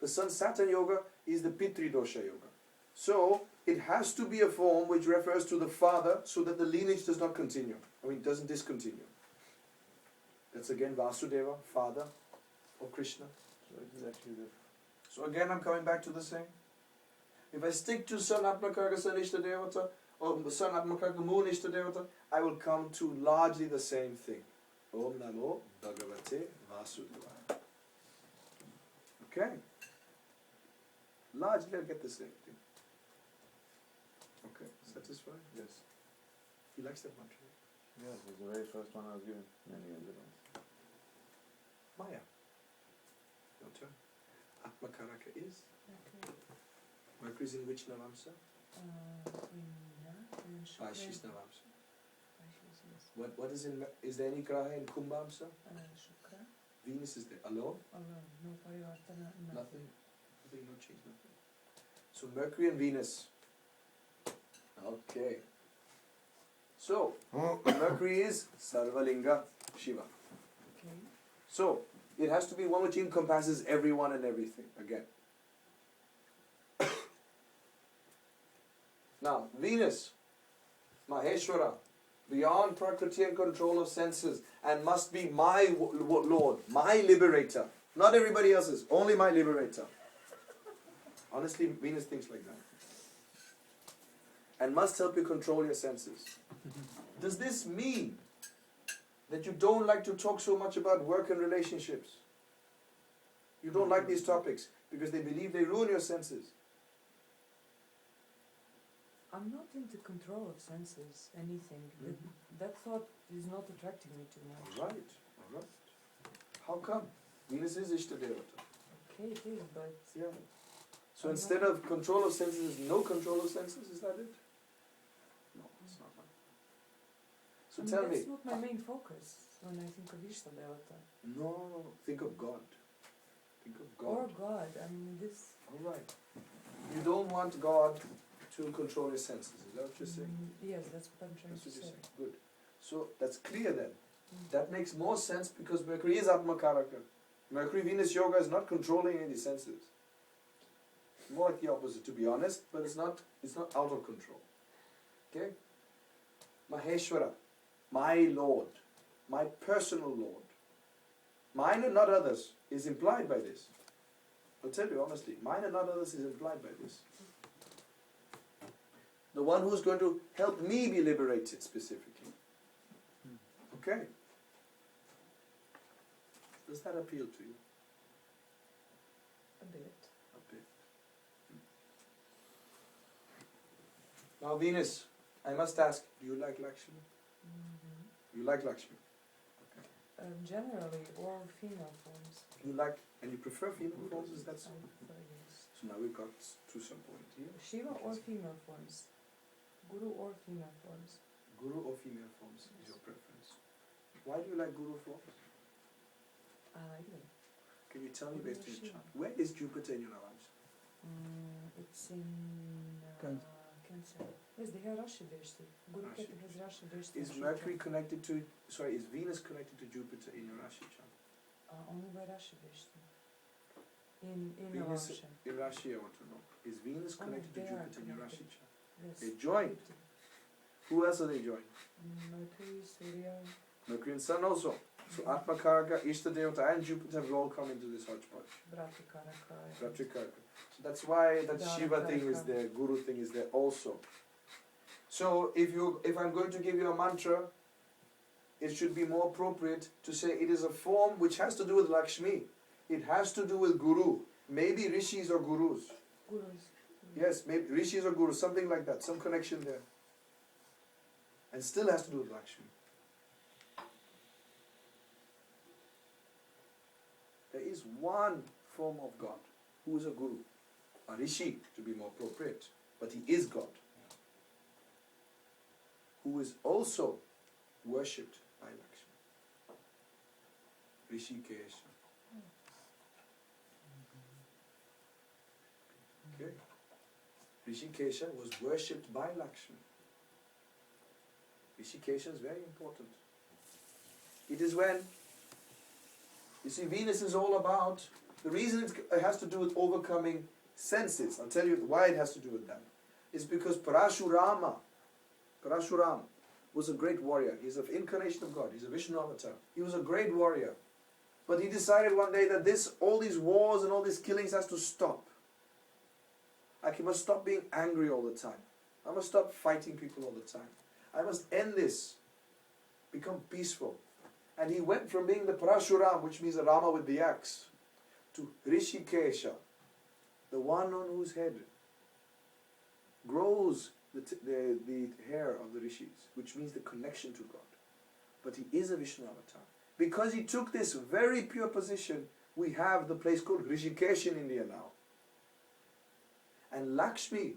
The Sun Saturn Yoga is the Pitri Dosha Yoga. So it has to be a form which refers to the father so that the lineage does not continue. I mean, it doesn't discontinue. That's again Vasudeva, father of Krishna. So it is actually the... So again, I'm coming back to the same. If I stick to Sun Atma Karaka Sun Ishta Devata or Sun Atma Karaka Moon Ishta Devata, I will come to largely the same thing. Om Namo Bhagavate Vasudevaya. Okay? Largely I'll get the same thing. Okay, satisfied? Yes. He likes that mantra. Yes, it was the very first one I was given many years ago. Maya. Your turn. Atma Karaka is? Mercury is in which Navamsa? In Shukra. Vaishis Navamsa. Vaishis, yes. What is in, is there any Graha in Kumbhamsa? Shukra. Venus is there. Alone? Alone. No Parivartana, nothing. Nothing, no change, nothing. So Mercury and Venus. Okay. So, Mercury is Sarvalinga Shiva. Okay. So, it has to be one which encompasses everyone and everything, again. Now, Venus, Maheshwara, beyond Prakriti and control of senses, and must be my Lord, my liberator. Not everybody else's, only my liberator. Honestly, Venus thinks like that. And must help you control your senses. Does this mean that you don't like to talk so much about work and relationships? You don't like these topics because they believe they ruin your senses. I'm not into control of senses, anything. That thought is not attracting me too much. Alright. How come? Venus is Ishtadevata. Okay, it is, but... Yeah. So instead of control of senses, no control of senses, is that it? No, it's not that. So tell me. That's not my main focus when I think of Ishtadevata. No, think of God. Think of God. Or God, I mean this... Alright. You don't want God to control your senses, is that what you're saying? Yes, that's what I'm trying That's to what you're say. saying. Good. So that's clear then. That makes more sense because Mercury is Atma Karaka. Mercury Venus Yoga is not controlling any senses. More like the opposite, to be honest, but it's not out of control. Okay? Maheshwara, my Lord, my personal Lord. Mine and not others is implied by this. I'll tell you honestly, mine and not others is implied by this. The one who's going to help me be liberated specifically. Okay? Does that appeal to you? A bit. A bit. Now Venus, I must ask, do you like Lakshmi? You like Lakshmi? Generally, all female forms. You like, and you prefer female forms, is that so? I prefer, yes. So now we've got to some point here. Shiva or female forms. Guru or female forms. Guru or female forms is your preference. Why do you like Guru forms? I like them. Can you tell me Guru based on your Shiva. chart? Where is Jupiter in your Navamsa? It's in Cancer. Cancer. Yes, they have Rashi based. Guru Rashi. Ketu has Rashi based. Is Mercury connected to, sorry, is Venus connected to Jupiter in your Rashi chart? Only by Rashi based. In Venus Navamsa. in Rashi I want to know. Is Venus connected to they are Jupiter in your connected. Rashi chart? Yes. They joined. Who else are they joined? Mercury, Surya. Mercury and Sun also. So Atma Karaka, Ishta Devata and Jupiter have all come into this hodgepodge. Brati Karaka. Ratri Karaka. So that's why that Dara Shiva thing is Karaka. there, Guru thing is there also. So if I'm going to give you a mantra, it should be more appropriate to say it is a form which has to do with Lakshmi. It has to do with Guru. Maybe rishis or gurus. Gurus. Yes, maybe rishis or gurus, something like that, some connection there. And still has to do with Lakshmi. There is one form of God who is a guru, a rishi to be more appropriate, but he is God, who is also worshipped by Lakshmi. Rishikesha. Okay. Rishikesha was worshipped by Lakshmi. Rishikesha is very important. It is when, you see, Venus is all about, the reason it has to do with overcoming senses, I'll tell you why it has to do with that, is because Parashuram was a great warrior. He's an incarnation of God. He's a Vishnu avatar. He was a great warrior. But he decided one day that all these wars and all these killings has to stop. Like he must stop being angry all the time. I must stop fighting people all the time. I must end this. Become peaceful. And he went from being the Parashuram, which means the Rama with the axe, to Rishikesha, the one on whose head grows the hair of the rishis, which means the connection to God. But he is a Vishnu avatar. Because he took this very pure position, we have the place called Rishikesh in India now. And Lakshmi,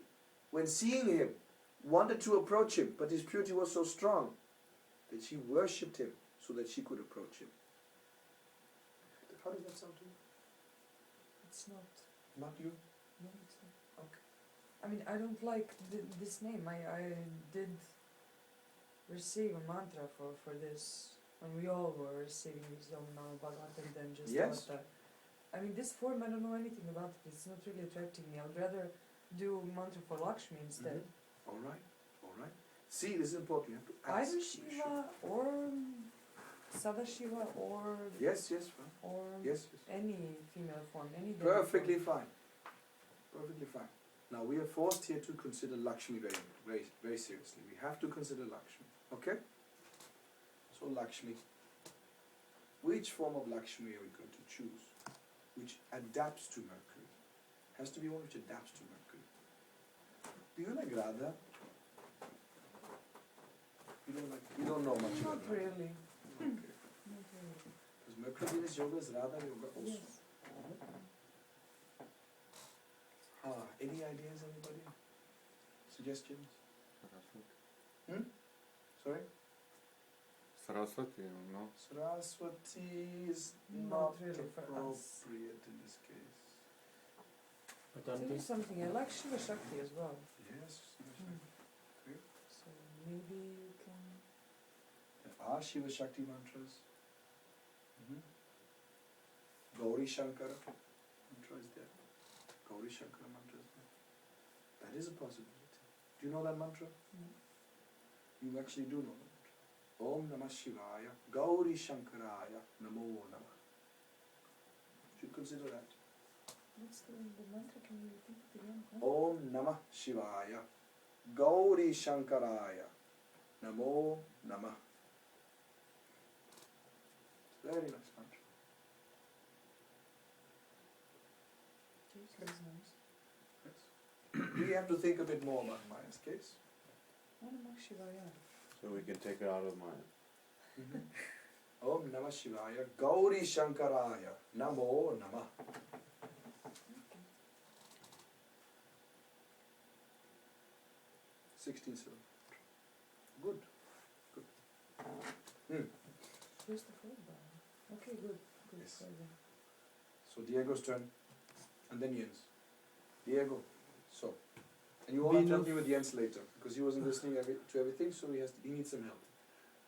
when seeing him, wanted to approach him, but his purity was so strong that she worshipped him so that she could approach him. How does that sound to you? It's not. Not you? No, it's not. Okay. I mean, I don't like this name. I did receive a mantra for this when we all were receiving this Om Namo Bhagavate and then just Yes. thought that. I mean, this form, I don't know anything about it. It's not really attracting me. I would rather do mantra for Lakshmi instead. All right, all right. See, this is important. You have to ask. Either Shiva or Sadashiva or Yes, yes, fine. or Yes, yes. any female form, any deity Perfectly form. fine. Perfectly fine. Now we are forced here to consider Lakshmi very, very, very seriously. We have to consider Lakshmi. Okay? So Lakshmi. Which form of Lakshmi are we going to choose? Which adapts to Mercury. Has to be one which adapts to Mercury. Do you like Radha? You don't know much Not about Radha. really. Okay. Not really. Because Mercury Venus Yoga is Radha Yoga also. Yes. Any ideas, anybody? Suggestions? Sorry? Saraswati, no? Saraswati is Not not really for us. appropriate in this case. But Tell don't me you, something. I like Shiva Shakti as well. Yes. So maybe you can. There are Shiva Shakti mantras. Gauri Shankara mantra is there. Gauri Shankara mantra is there. That is a possibility. Do you know that mantra? No. You actually do know that mantra. Om Namah Shivaya, Gauri Shankaraya, Namo Namah. Should consider that. What's the mantra? Can you repeat it again? Om Namah Shivaya, Gauri Shankaraya, Namo Namah. Very nice mantra. Okay, so that's nice. Yes. We have to think a bit more about Maya's case. Om Namah Shivaya. So we can take it out of mine. Om Namah Shivaya, Gauri Shankaraya, Namo Namah. 16/7. Good. Good. Where's the fourth bar? Okay, good. Good. Yes. Further. So Diego's turn, and then Jens. Diego. So, and you all have to help me with Jens later because he wasn't listening to everything, so he needs some help.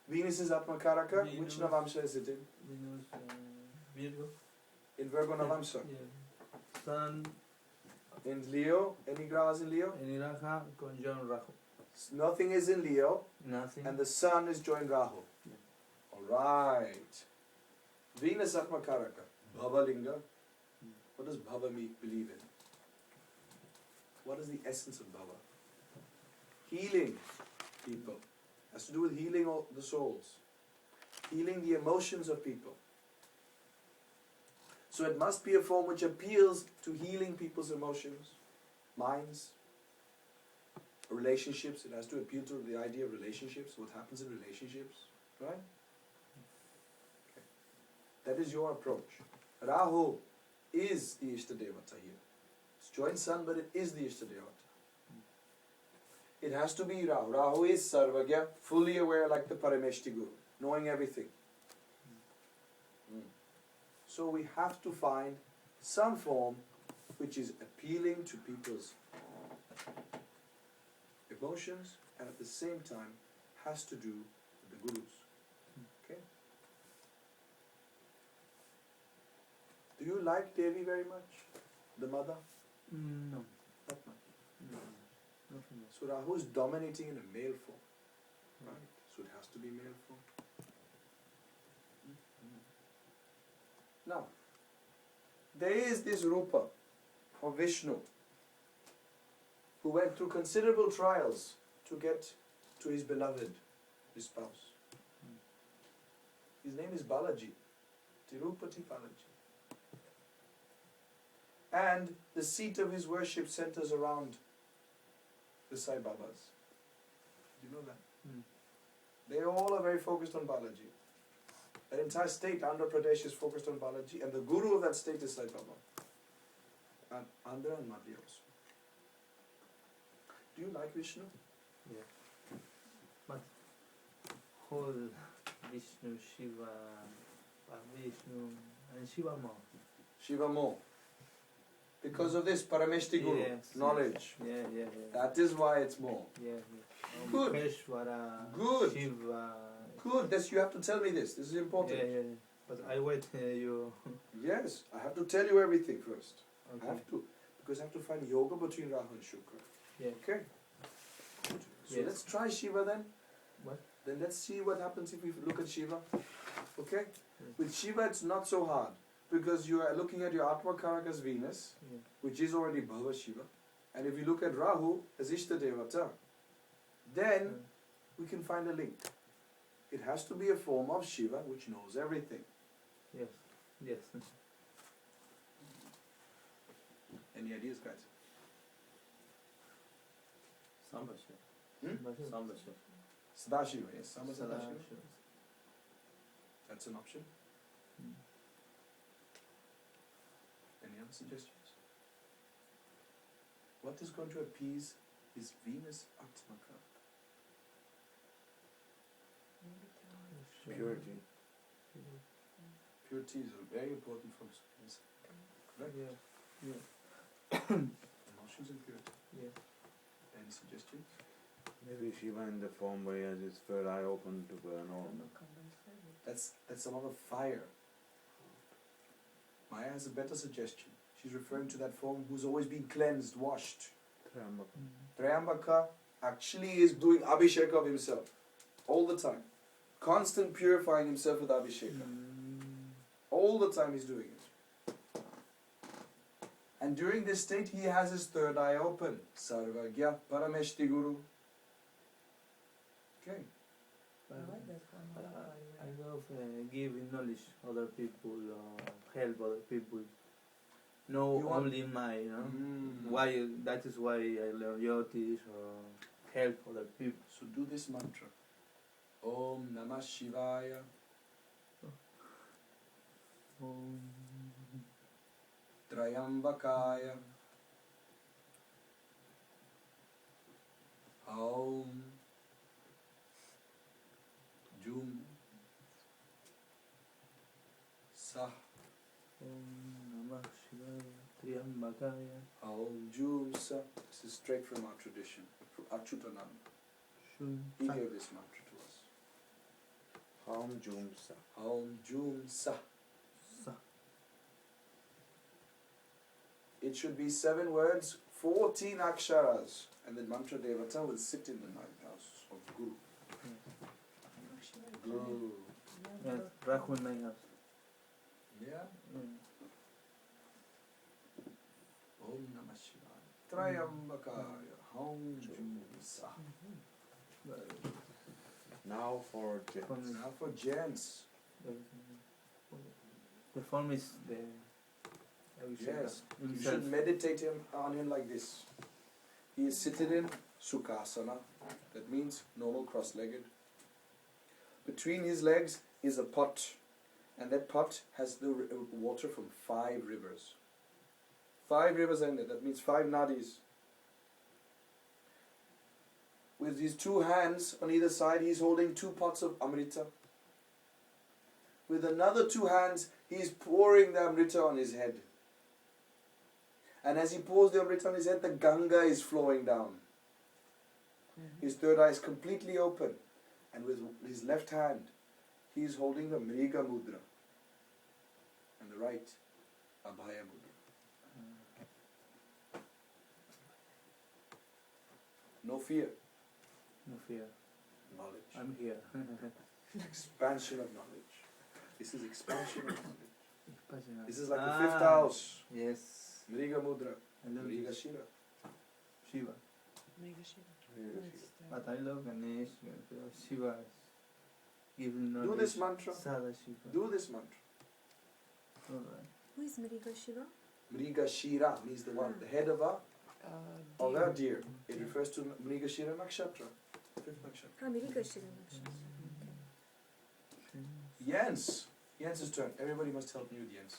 Venus is Atma Karaka. Which Venus. Navamsha is it in? Venus, Virgo. In Virgo Navamsha. Yeah. Sun, In Leo. Any Grahas in Leo? any Raja, conjunct Rahu. Nothing is in Leo, Nothing. and the Sun is joined Rahu. Yeah. Alright. Venus Atma Karaka. Bhava Linga. What does Bhava believe in? What is the essence of Bhava? Healing people. Has to do with healing all the souls. healing the emotions of people. So it must be a form which appeals to healing people's emotions, minds, relationships. It has to appeal to the idea of relationships, what happens in relationships, right? Okay. That is your approach. Rahu is the Ishtadevata here. It's joint sun, but it is the Ishtadevata. It has to be Rahu. Rahu is Sarvagya, fully aware like the Parameshti Guru, knowing everything. So we have to find some form which is appealing to people's emotions and at the same time has to do with the Gurus. Okay? Do you like Devi very much? The mother? No. Not much. No. Not so much. So Rahu is dominating in a male form. Right? So it has to be male form. Now, there is this Rupa of Vishnu who went through considerable trials to get to his beloved, his spouse. His name is Balaji, Tirupati Balaji. And the seat of his worship centers around the Sai Babas. Do you know that? They all are very focused on Balaji. That entire state, Andhra Pradesh, is focused on Balaji, and the guru of that state is Sai Baba. And Andhra and Madhya also. Do you like Vishnu? Yeah. But whole Vishnu, Shiva, Vishnu, and Shiva more. Shiva more. Because of this Parameshti Guru, Yes, knowledge. Yeah. That is why it's more. Yeah. Good. Keshwara, Good. Shiva. Good, you have to tell me this. This is important. Yeah. But I wait you. Yes, I have to tell you everything first. Okay. I have to. Because I have to find yoga between Rahu and Shukra. Yeah. Okay? Good. So Yes. let's try Shiva then. What? Then let's see what happens if we look at Shiva. Okay? Yes. With Shiva it's not so hard. Because you are looking at your Atma Karaka's Venus, Yeah. which is already Bhava Shiva. And if you look at Rahu as Ishta Devata, then we can find a link. It has to be a form of Shiva which knows everything. Yes. Any ideas, guys? Sambasha. Sambasha. Sadashiva, yes. Samba Sadashiva. That's an option. Any other suggestions? What is going to appease his Venus Atma Karaka? Purity. Purity is very important from Venus. Correct? Yeah. Emotions and purity. Yeah. Any suggestions? Maybe Shiva in the form where he has his third eye open to burn all. That's a lot of fire. Maya has a better suggestion. She's referring to that form who's always been cleansed, washed. Trayambaka actually is doing Abhishek of himself all the time. Constant purifying himself with Abhisheka. All the time he's doing it. And during this state he has his third eye open. Sarvagya Parameshti Guru. Okay. I like that one. I by the way. love giving knowledge other people, help other people. No, You want- only my, why, that is why I learn Yotis or help other people. So do this mantra. Om Namah Shivaya. Trayambakaya. Aum Jum Sah Om Namah Shivaya, Triyambakaya, Aum Jum Sah. This is straight from our tradition, from Achyutananda. Shum. He gave this mantra to us. Aum Jum Sa. Aum Jum Sah. Sa. It should be 7 words, 14 aksharas, and the mantra devata will sit in the 9th house of Guru. Guru. Yes, Rahu in my house. Yeah. Mm. Om Namah Shivaya. Trayambakaya. Aum Jum Sah. Now for gents. Form is, Now for gents. the form is the. I will say Yes. that You himself. should meditate on him like this. He is seated in Sukhasana. That means normal cross-legged. Between his legs is a pot. And that pot has the water from 5 rivers. 5 rivers in it. That means 5 nadis. With his 2 hands on either side, he's holding 2 pots of Amrita. With another 2 hands, he's pouring the Amrita on his head. And as he pours the Amrita on his head, the Ganga is flowing down. His third eye is completely open. And with his left hand, he is holding the Mriga Mudra. And the right, Abhaya Mudra. No fear, No fear. knowledge. I'm here. Expansion of knowledge. This is expansion of knowledge. This is like the Ah, 5th house. Yes. Mriga Mudra. I love Mriga this. Shira. Shiva. Mega Shiva. Mriga That's Shira. But I love Ganesh, Shiva. Even Do this mantra. Sada Shiva. Do this mantra. Alright. Who is Mriga Shiva? Mriga Shira means the one, the head of a deer. It refers to Mriga Shira Nakshatra. 5th nakshatra. Ha, Mriga Shiva. Jens. Jens's turn. Everybody must help me with Jens.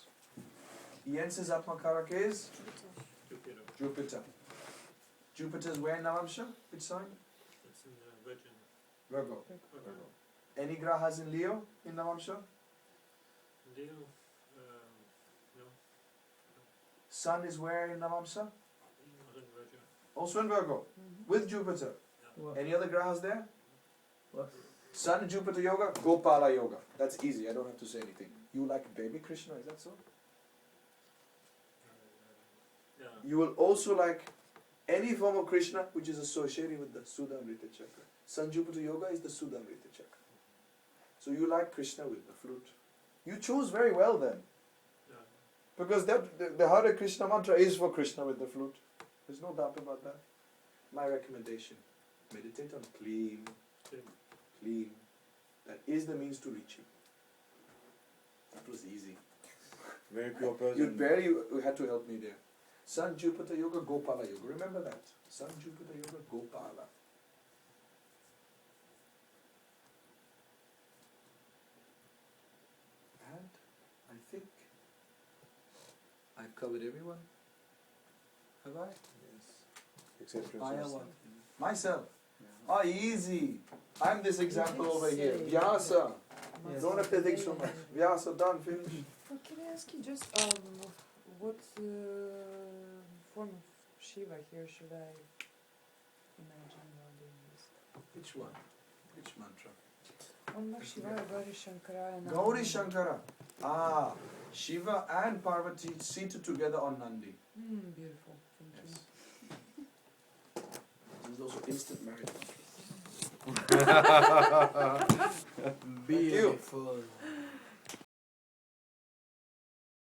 Jens's Atma Karaka is Jupiter. Jupiter's where in Navamsha? Which sign? It's in Virgin. Virgo. Any grahas in Leo in Navamsha? Leo, no, Sun is where in Navamsha? not in Virgin. Also in Virgo. With Jupiter. What? Any other grahas there? What? Sun and Jupiter Yoga, Gopala Yoga. That's easy, I don't have to say anything. You like baby Krishna, is that so? Yeah. You will also like any form of Krishna which is associated with the Sudhamrita Chakra. Sun Jupiter Yoga is the Sudhamrita Chakra. So you like Krishna with the flute. You chose very well then. Yeah. Because the Hare Krishna mantra is for Krishna with the flute. There's no doubt about that. My recommendation, meditate on clean. Clean. That is the means to reach him. That was easy. Very pure You person. barely had to help me there. Sun Jupiter Yoga, Gopala Yoga. Remember that. Sun Jupiter Yoga, Gopala. And I think I've covered everyone. Have I? Except for I am yourself. what? Myself. Ah, easy. I'm this example did over here. say Vyasa. Yes. Don't have to think so much. Vyasa, done, finished. Well, can I ask you just what form of Shiva here should I imagine while doing this? Which one? Which mantra? Om Namah Shivaya, Gauri Shankaraya. Namo Gauri Namo. Shankara. Ah, Shiva and Parvati seated together on Nandi. Beautiful. Thank Yes. you. This is also instant marriage mantra. Beautiful.